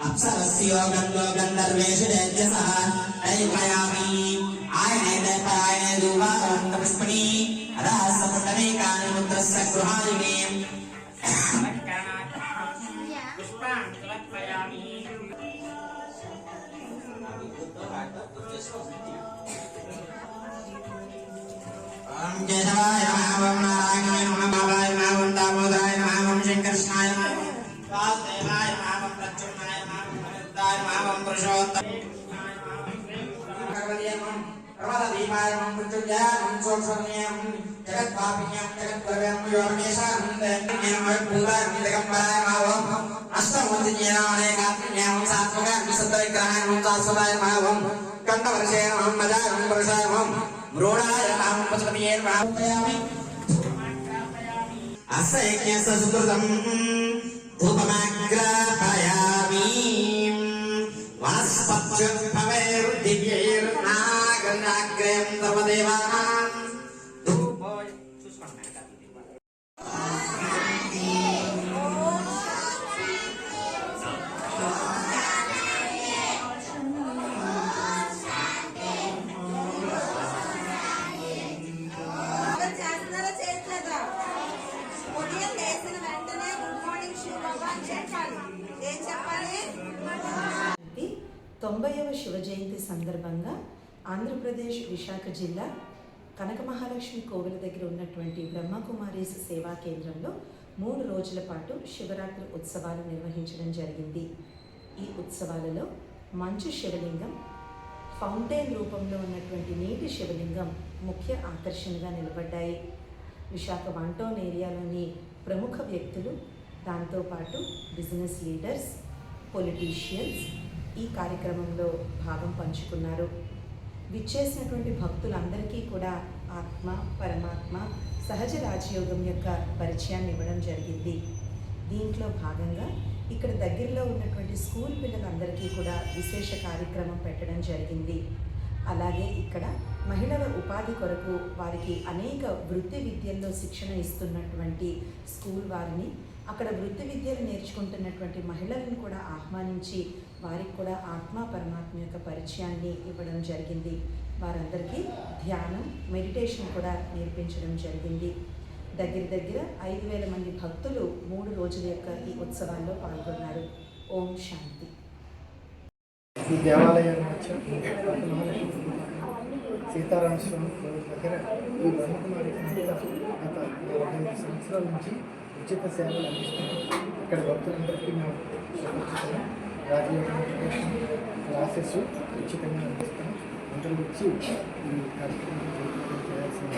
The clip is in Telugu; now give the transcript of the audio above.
अप्सरस्यो गन्धो गन्धर्वेषु दैत्यसः तैपयामि आयने दैपयायने दूवारवन्तपुष्पणि अधः सपुटनेकानि मुद्रस्य गृहाणि पुष्पाणि समर्पयामि ओम केशवाय नमः ओम नारायणाय नमः बाबाय नमः ओम दामोदराय नमः ओम शंकरकृष्णाय नमः वासुदेवाय नमः ओम प्रद्युम्नाय नमः ओम अनिरुद्धाय नमः ओम पुरुषोत्तमाय नमः प्रवदीपाय नमः मृत्युंजयाय नमः सोमसोम्यं जगत्पापिन्यं जगद्गुरवं योगेशानन्दं भूताय दिगंबराय नमः ओम अष्टमूर्तिज्ञानाय गात्रिण्याय ओम सात्वकाय सत्वविग्रहाय नमः शाश्वताय नमः ओम कंठवर्षेण नमः मजाय नमः पुरुषाय नमः रोणाय नमः पशुपतये नमः अस्य यज्ञस्य सुकृतं धूपमाग्रापयामि वनस्पत्युद्भवैर्दिव्यैर्नागनाग्रयं सर्वदेवानां తొంభైవ శివ జయంతి సందర్భంగా ఆంధ్రప్రదేశ్ విశాఖ జిల్లా కనక మహాలక్ష్మి కోవిల దగ్గర ఉన్నటువంటి బ్రహ్మకుమారీస్ సేవా కేంద్రంలో 3 రోజుల పాటు శివరాత్రి ఉత్సవాలు నిర్వహించడం జరిగింది. ఈ ఉత్సవాలలో మంచు శివలింగం, ఫౌంటైన్ రూపంలో ఉన్నటువంటి నీటి శివలింగం ముఖ్య ఆకర్షణగా నిలబడ్డాయి. విశాఖ 1 టౌన్ ఏరియాలోని ప్రముఖ వ్యక్తులు, దాంతోపాటు బిజినెస్ లీడర్స్, పొలిటీషియన్స్ ఈ కార్యక్రమంలో భాగం పంచుకున్నారు. విచ్చేసినటువంటి భక్తులందరికీ కూడా ఆత్మ, పరమాత్మ, సహజ రాజయోగం యొక్క పరిచయాన్ని ఇవ్వడం జరిగింది. దీంట్లో భాగంగా ఇక్కడ దగ్గరలో ఉన్నటువంటి స్కూల్ పిల్లలందరికీ కూడా విశేష కార్యక్రమం పెట్టడం జరిగింది. అలాగే ఇక్కడ మహిళల ఉపాధి కొరకు వారికి అనేక వృత్తి విద్యల్లో శిక్షణ ఇస్తున్నటువంటి స్కూల్ వారిని, అక్కడ వృత్తి విద్యలు నేర్చుకుంటున్నటువంటి మహిళలను కూడా ఆహ్వానించి వారికి కూడా ఆత్మ పరమాత్మ యొక్క పరిచయాన్ని ఇవ్వడం జరిగింది. వారందరికీ ధ్యానం, మెడిటేషన్ కూడా నేర్పించడం జరిగింది. దగ్గర 5,000 మంది భక్తులు 3 రోజుల యొక్క ఈ ఉత్సవాల్లో పాల్గొన్నారు. ఓం శాంతి. ఈ దేవాలయం సీతారామ స్వామి దగ్గర ఈ బ్రహ్మకుమారి గత 25 సంవత్సరాల నుంచి ఉచిత సేవలు అందిస్తున్నాం. ఇక్కడ భక్తులందరికీ మేము రాజయోగ మెడిటేషన్ క్లాసెస్ ఉచితంగా అందిస్తాం. అందరూ వచ్చి ఈ కార్యక్రమం చేయాల్సిన